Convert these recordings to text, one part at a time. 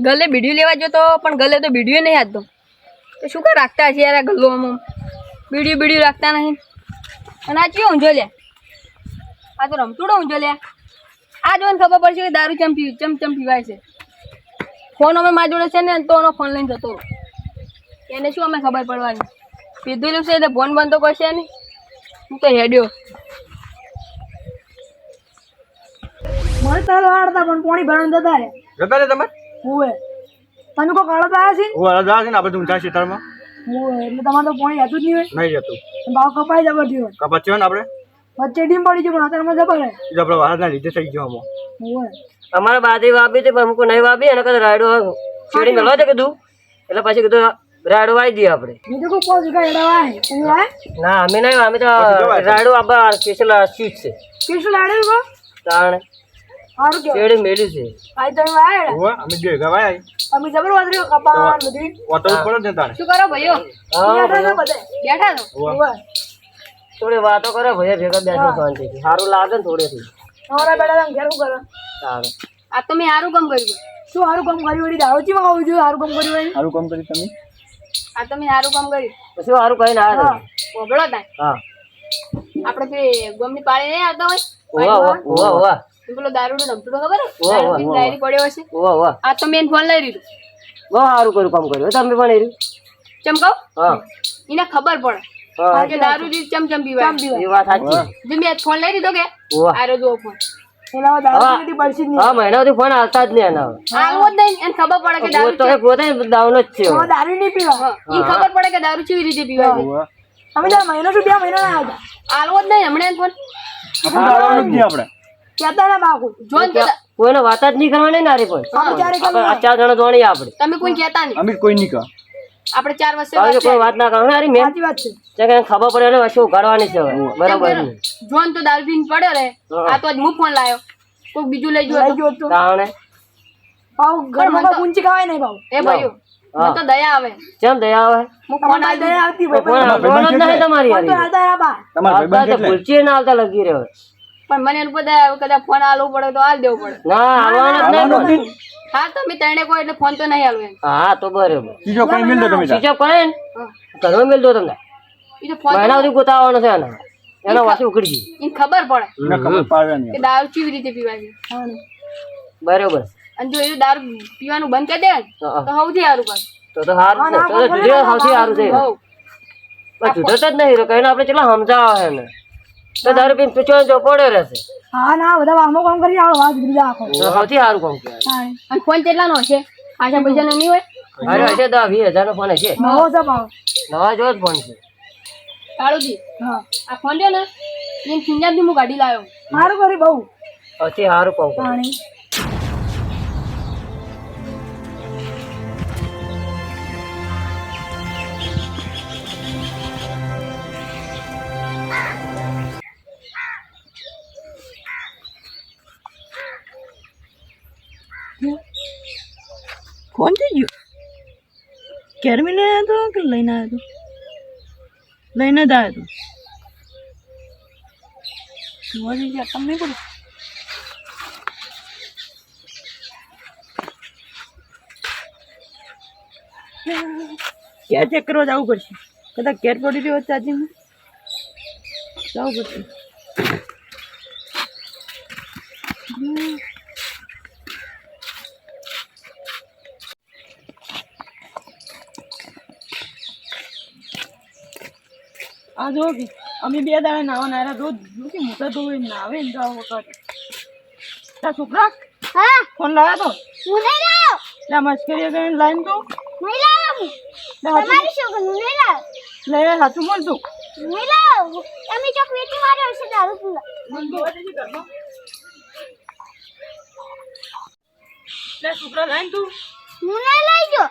ગલે બીડીયું લેવા જતો પણ ગલે તો બીડીયું નહીં આવતો તો શું કઈ રાખતા હશે યાર ગલ્લો આમ બીડીયું રાખતા નહીં અને આ ચિયો ઊંઝો લે આ તો રમતુડો ઊંઝો લે આ જોઈને ખબર પડશે કે દારૂ ચમ પીવાય છે ફોન અમે મારી જોડે છે ને તો એનો ફોન લઈને જતો એને શું અમે ખબર પડવાની પીધેલું છે એટલે ફોન બંધ તો કરશે નહીં હું તો હેડ્યો મને તારો હાડતા પણ પાણી ભરવાનું જતા રે તમે ઓએ તમે કોઈ કાળા આવ્યા છે ને આપણે ઊંચા ક્ષેત્રમાં ઓએ એટલે તમારે તો પાણી હતું જ નહીં હોય નહીં જતું ભાવ કપાઈ જબરથી હોય કપાચ્યો ને આપણે વચ્ચે ડીમ પડી ગયું પણ અત્યારે જબર આપણે વાળના લીધે થઈ ગયો આમાં ઓએ અમારે બાદી વાપી હતી પણ અમુક નહીં વાપી એને કદાચ રાયડો ચેડી મેળવા છે કીધું એટલે પછી કીધું રાયડો વાવી દઈએ આપણે મેં તો કોઈ પોઝ ગા એડા વાય તમે વાય ના અમે નહીં અમે તો રાયડો આપવા સ્પેશિયલ સ્વીટ છે કિસ લાડે કો તાણ હારું કે ચેડી મેળ્યું છે આઈ તમે વાય અમે બે ગવાય અમે જબર વાદરી કપાન બધી ઓટો ઉપર જ તાણે શું કરો ભાઈઓ બેઠા બધે બેઠા છો ઓએ થોડી વાતો કરે ભૈયા ભેગા બેસો શાંતિથી સારું લાગે ને થોડેથી તમારા બેડા તમે ઘેર શું કરો સારું આ તો મેં સારું કામ કર્યું શું સારું કામ કર્યું વળી દારૂચી માં આવું જોઈએ સારું કામ કર્યું હોય સારું કામ કરી તમે આ તો મેં સારું કામ કર્યું પછી સારું કહીને આવ્યા ઓબળો થાય હા આપણે પે ગમની પાળી નહીં આવતા હોય ઓવા ઓવા ઓવા પેલો દારૂ રમતુડો ખબર ઓવા, ઓવા, ડાયરી પડ્યો હશે ઓવા ઓવા આ તો મેં ફોન લઈ લીધું બહુ સારું કર્યું કામ કર્યું તમે પણ એર્યું ચમકાવ હા એને ખબર પડે હા કે દારૂ ચમ પીવાય એ વાત સાચી જે મેં ફોન લઈ લીધો કે ઓવા આરો જો ફોન પેલા દારૂચી બળસી નહીં હા મહિનાથી ફોન આવતા જ નહીં એના આવો જ નહીં એને ખબર પડે કે દારૂ તો પોતે દાવનો જ છે તમારે દારૂ નહીં પીવા એને ખબર પડે કે દારૂ કેવી રીતે પીવાય છે અમે તો મહિનો થી 2 મહિના ના હતા આવો જ નહીં હમણાં ફોન આપણે કહેતા ના બાપુ જોન કોઈને વાત જ નહીં કરવાની ને આરી પણ વિચારે કે આપણે આ 4 જણા જોણી આપણે તમે કોઈ કહેતા નહીં અમે કોઈ નહીં કહા આપણે 4 વર્ષે હવે કોઈ વાત ના કરવાની આરી મેં સાચી વાત છે કે ખબર પડે ને વસ્તુ ઉગાડવાની છે હવે બરાબર છે જોન તો દારૂ પીને પડ્યો રે આ તો આજ હું ફોન લાયો કોઈ બીજું લઈ લઈ ગયો ગયો તો તાણે પાઉ ઘરમાં પૂંચી ખાવાય નહીં પાઉ એ ભાઈઓ મને તો દયા આવે કેમ દયા આવે હું ફોન તમારે દયા આવતી ભાઈ ફોન આવવાનો જ નહીં તમારી પણ તો હારી હાલતા આબા તમારા ભાઈબંધ તો ભૂલચી ના આવતા લગી રહ્યો પણ મને એનું બધા આવે કદાચ ફોન આલવું પડે તો આલ દેવું પડે ના આવવાનો જ નહીં હા તમે તણે કોઈ એટલે ફોન તો નહીં આલવું એમ હા તો બરાબર બીજો કઈ મિલ દો તમે સ્વિચ ઓફ કરે ને ઘરમાં મેલ દો તમને એ તો ફોન મહિના સુધી ગોતાવાનો છે એના એના વાસી ઉકળી ગઈ એને ખબર પડે ના ખબર પાડવાની કે દારૂ કેવી રીતે પીવાય છે બરાબર અને જો એ દારૂ પીવાનું બંધ કરી દે ને તો સૌથી સારું કામ તો સારું ને તો જુદે સૌથી સારું છે હોવ પણ જુદો જ નહીં રહ્યો કહીને આપણે ચેટલા સમજાવે છે ને તો દારૂ પીને પીછો જો પડ્યો રહેશે હા ના બધા વામો કામ કરી આવો વાત બીજા આખો તો સૌથી સારું કામ કહેવાય હા અને ફોન કેટલાનો હશે આશા પૈસાનો નહીં હોય અરે હશે 10,000-20,000 નો ફોન હશે નવો છે પાઉ નવા જો જ ફોન છે કાળુજી હા આ ફોન છે ને એને ખીંજાથી હું કાઢી લાવ્યો સારું કરી બહુ સૌથી સારું કામ કહેવાય. પાણી કોણ થઈ ગયું કેરમી લઈને આવ્યો હતો કે લઈને આવ્યો હતો લઈને જ આવ્યો હતો જોવા જઈએ તમને કોણ કેર ચેક કરવા જવું પડશે કદાચ કેર પડી રહ્યો ચાર્જિંગ જવું પડશે આ જો કે અમે 2 દાડા નાવા નારા રોજ કે મોટા તો નાવે ને તો વખત તા છોકરા હા ફોન લાવ્યા તો હું નહીં લાવ્યો લા મસ્કરી કરીને લાઈન તો નહીં લાવ્યો તમારી છોકરી હું નહીં લાવ્યો લે સાચું બોલ તું નહીં લાવ્યો તમે ચોકલેટી માર્યો હશે દારૂ પીવા લે છોકરા લાઈન તું હું નહીં લઈ ગયો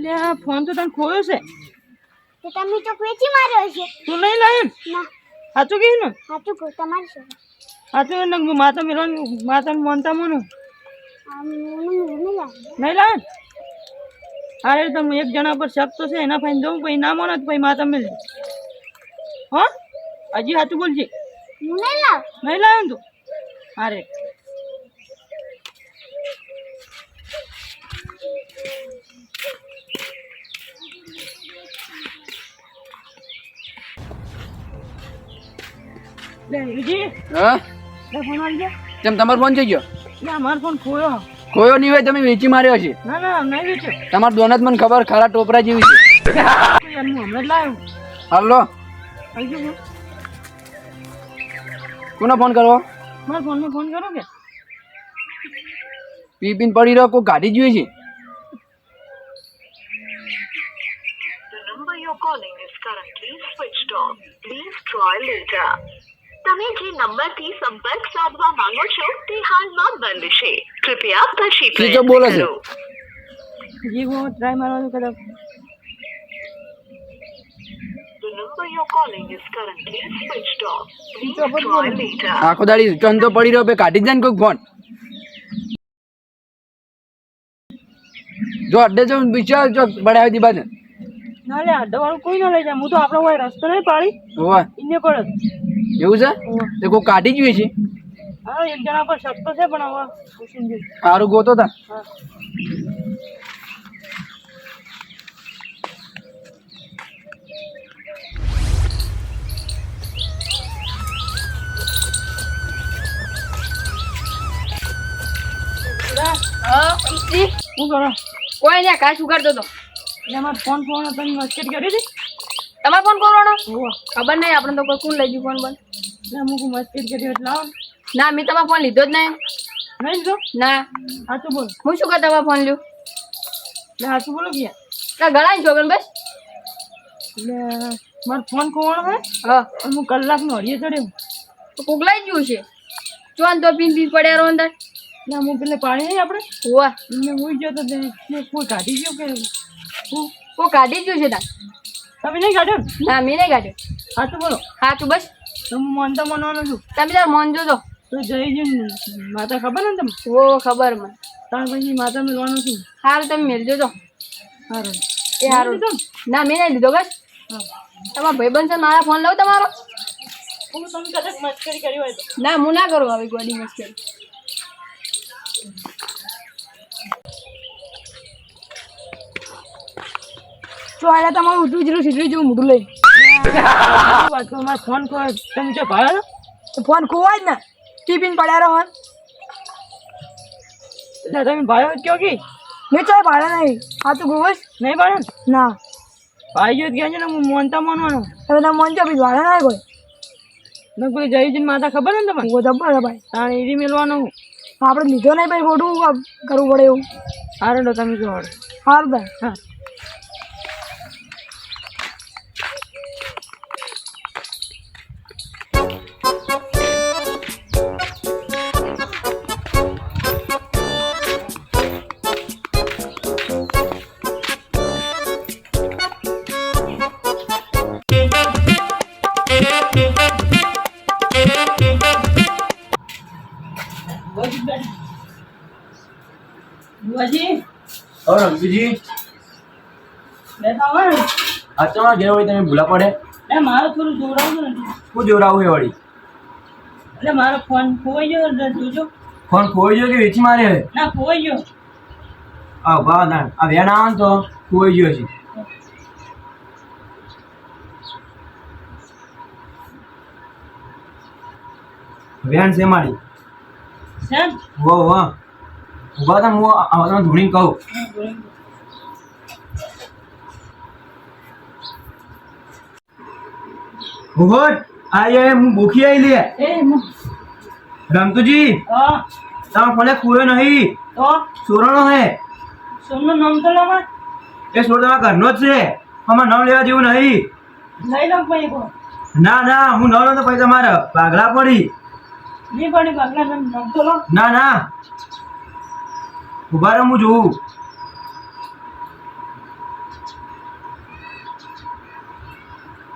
લે ફોન તો તને ખોયો છે તો તમે ચોકલેટી માર્યો હશે તું નહીં લાઈન ના સાચું કહી ને સાચું કહું તમારી છોકરી સાચું ને માતા મેળવાનું માતા મોનતા મોનું હું નહીં લાવ્યો નહીં લાઈન અરે તમે એક જણા પર શક તો છે એના ફાઈન દઉં પછી ના મોને તો પછી માતા મેળ હા હજી સાચું બોલજે હું નહીં લાવ્યો નહીં લાવ્યો તું અરે લે વિજી હા લે ફોન આવી ગયો. જેમ તમારો ફોન થઈ ગયો લે મારો ફોન ખોયો. ખોયો નહીં હોય તમે વેચી માર્યો છે ના ના નહીં વેચ્યો. તમારા દોનત મને ખબર ખરા ટોપરા જેવી છે યાર હું હમણાં જ લાવ્યો. હાલો આવી ગયો કોનો ફોન કરવો મારા ફોનમાં ફોન કરો કે પી પીને પડી રહ્યો કોઈ ગાડી જોઈએ છે number you're calling is currently switched off. Please try later. તમે જે નંબરથી સંપર્ક સાધવા માંગો છો તે હાલમાં બંધ છે. કૃપયા પછી ઠીક છે, બોલો પ્રયત્ન છે. કરો. હજી હું ટ્રાય મારવાનું કદાચ. The number you're calling is currently switched off. Please તો પણ try later. આખો દાડી ચંદો પડી રહ્યો બે કાઢી જ જાય ને કોઈક ફોન જો અડ્ડે જો વિચાર જો બડાવી દી બાજુ ના લે આડવાળું કોઈ ના લઈ જાય. હું તો આપણો હોય રસ્તો નહીં પાડી હોવા એને પડે. એવું છે તે કોઈ કાઢી જોઈએ છે હા એક જણા પર શક તો છે પણ હવે પૂછીને જોઈ. સારું ગોતો તા હા હા ઈ શું કરો? કોઈ ને કાશ ઉગાડતો તો એટલે અમારે ફોન ફોન તમે મસ્કેટ કરી હતી. તમારે ફોન કરવાનો હોવા ખબર નહીં આપણે તો કોઈ કોણ લઈ ગયું ફોન બંધ એટલે અમુક મસ્કેટ કરી એટલે આવો ને. ના મેં તમારો ફોન લીધો જ નહીં નહીં લીધો? ના સાચું બોલો. હું શું કરતા તમારો ફોન લ્યો એટલે સાચું બોલો કે ગળા છોકરા બસ એટલે મારો ફોન ખોવાનો હે હા અને હું કલાકનો હળીએ ચડ્યો. તો કોકલાઈ ગયું છે ચોન તો પીન પીન પડ્યા રહો અંદર એટલે હું પેલે પાણી નહીં આપણે હોવા એમને હું ગયો તો તે કોઈ કાઢી ગયો કે હું કો કાઢી ગયું છે તાર તમે નહીં કાઢ્યો ને? ના મેં નહીં કાઢ્યો સાચું બોલો. હા તું બસ તો હું માનતા માનવાનો છું. તમે તાર મોન જોજો તો જઈ જઈને માતા ખબર ને તમે ઓ ખબર મને ત્રણ પછી માતા મેળવાનું છું. સારું તમે મેળજો તો સારું એ સારું લીધો ને? ના મેં નહીં લીધો બસ હા તમારા ભાઈબંધ છે મારા ફોન લઉં તમારો હું તમે કદાચ મસ્કરી કરી હોય તો ના હું ના કરું આવી ગોડી મુશ્કેલ તો આયા તમારું ઉતરું જેટલું સીધું જેવું મોટું લઈ વાત તો મારો ફોન ખોવાય તમે જો ભાડો તો ફોન ખોવાય જ ને ટિફિન પડ્યા રહો એટલે તમે ભાડો કયો કે મેં ચાય ભાડા નહીં આ તો ગોવસ નહીં ભાડા ના ભાઈ જો ગયા છે ને હું મોનતા માનવાનો હવે તમે મોનજો પછી ભાડા ના કોઈ ને કોઈ જઈ જઈને માતા ખબર ને તમને ઓ જબ્બર ભાઈ તાણે એરી મેળવાનું આપણે લીધો નહીં ભાઈ ખોટું કરવું પડે એવું સારું તો તમે કહો સારું ભાઈ હા બુઆજી હવે રમતુજી બેઠા હોય ને આ તમારા ઘેર વળી તમે ભૂલા પડે એ મારે થોડું જોડાવું નથી શું જોરાવું એ વળી એટલે મારો ફોન ખોવાઈ ગયો એટલે જોજો ફોન ખોઈ ગયો કે વેચી મારે હવે ના ખોવાઈ ગયો આ ભાવ ના આ વેણ આવે ને તો ખોઈ ગયો છે વેણ છે મારી સેમ વો વો ઉભા હતા હું આ તમે ધૂણીને કહું ભૂગોળ આ હું ભૂખી આવી લે એ રમતુજી હા તમારા ફોને ખોયો નહીં તો સોરણો હે સોમનું નામ તો લો માં એ સોર તમારા ઘરનો જ છે અમારે નામ લેવા જેવું નહીં લઈ લો ભાઈ કો ના ના હું ન લઉં તો પછી તમારે પાઘલા પડી નહીં પડી બાગલા નામ તો લો ના ના ઉભા રહો હું જોઉં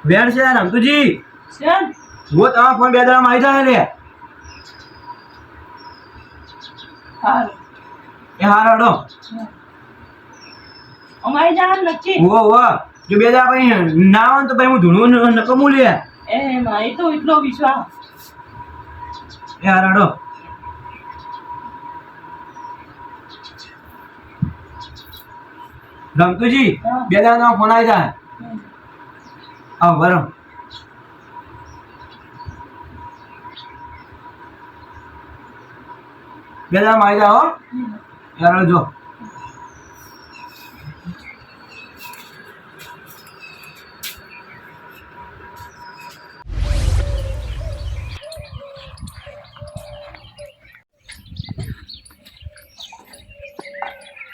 બેન છે રમતુજી સેમ હું તમારા ફોન બે દાડામાં આવી જાય લે હાલ એ હાર હડો અમારી જાણ નક્કી ઓ જો બે દાડા પછી ના આવે ને તો પછી હું ધૂણું નકમું લે એ મારી તો એટલો વિશ્વાસ એ હાર હડો રમતુજી બે દાડા ફોન આવી જાય આવો બરો બે દાડામાં આવી જાઓ યાર જો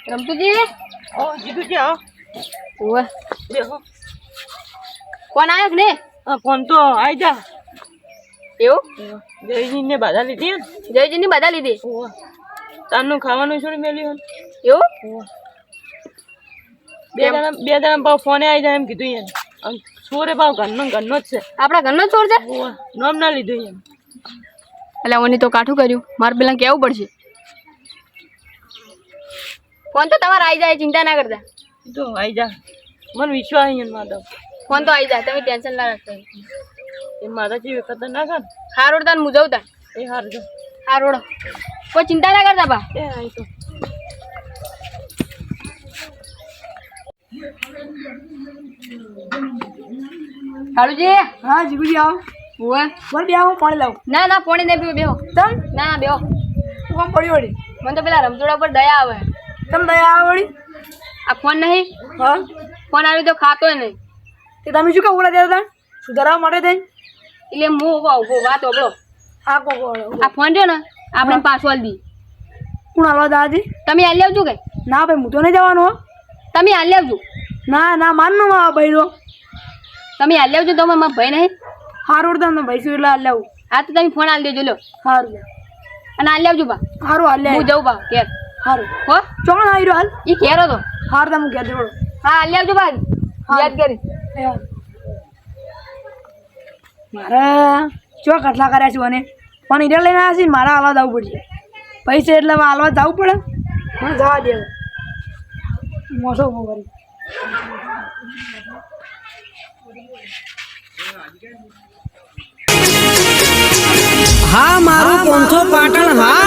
રમતુજી ઓ જીતું કે આવો ઓવે બેહો કોણ આવ્યો કે ને આ ફોન તો આવી જા એવું જયજી ને બાધા લીધી ને જયજીની બધા લીધી ઓવા તારનું ખાવાનું છોડી મેલ્યું એવું બે દાડા ભાવ ફોને આવી જાય એમ કીધું યાર આમ છોરે ભાવ ઘરનો જ છે આપણા ઘરનો જ છોડ છે ઓવા નામ ના લીધું યાર એટલે ઓની તો કાઠું કર્યું મારે પેલા કેવું પડશે ફોન તો તમારે આવી જાય ચિંતા ના કરતા તો આવી જા મને વિશ્વાસ અહીંયા માધવ ફોન તો આવી જાય તમે ટેન્શન ના રાખતા એ માતાજી ખતરનાક ને હારોડ તાન મુજવતા એ હાર જો હારોડ કોઈ ચિંતા ના કરતા બા એ આવી તો કાળુજી હા જીગુજી આવો ઓવે બોલ બે આવો પાણી લાવ ના ના પોણી નહીં પીવું બેહો તમ ના ના બેહો તું કોમ પડી વળી મને તો પેલા રમતોડા ઉપર દયા આવે તમ દયા આવે વળી આ ફોન નહીં હા ફોન આવી તો ખાતોય નહીં તે તમે શું કહું ઓલા દેતા સુધારવા માટે થઈને એટલે હું વાત ઓબળો આ કો આ ફોન રહ્યો ને આપણે પાછો આલી દી કોણ હાલવા દાદી તમે હાલી આવજો કે ના ભાઈ હું તો નહીં જવાનો હો તમે હાલી આવજો ના ના માનનો માં ભાઈ રો તમે હાલી આવજો તો મારા ભાઈ નહીં હારું તમને ભાઈ શું એટલે હાલ લેવું હા તો તમે ફોન હાલી દેજો લો હારું અને હાલી આવજો બા હારું હાલ લે હું જઉં બા ઘેર હારું હો ચોણ આવી રહ્યો હાલ એ ઘેર હતો હાર તમે ઘેર જોડો હા હાલી આવજો બા યાદ કરી મારે ચો કટલા કર્યા છું અને પણ હીરા લઈને આવ્યા છે ને મારા હાલવા જવું પડશે પૈસા એટલે હાલવા જવું પડે મને જવા દે મોસો ઉભો કરી હા મારું 500 પાટણ હા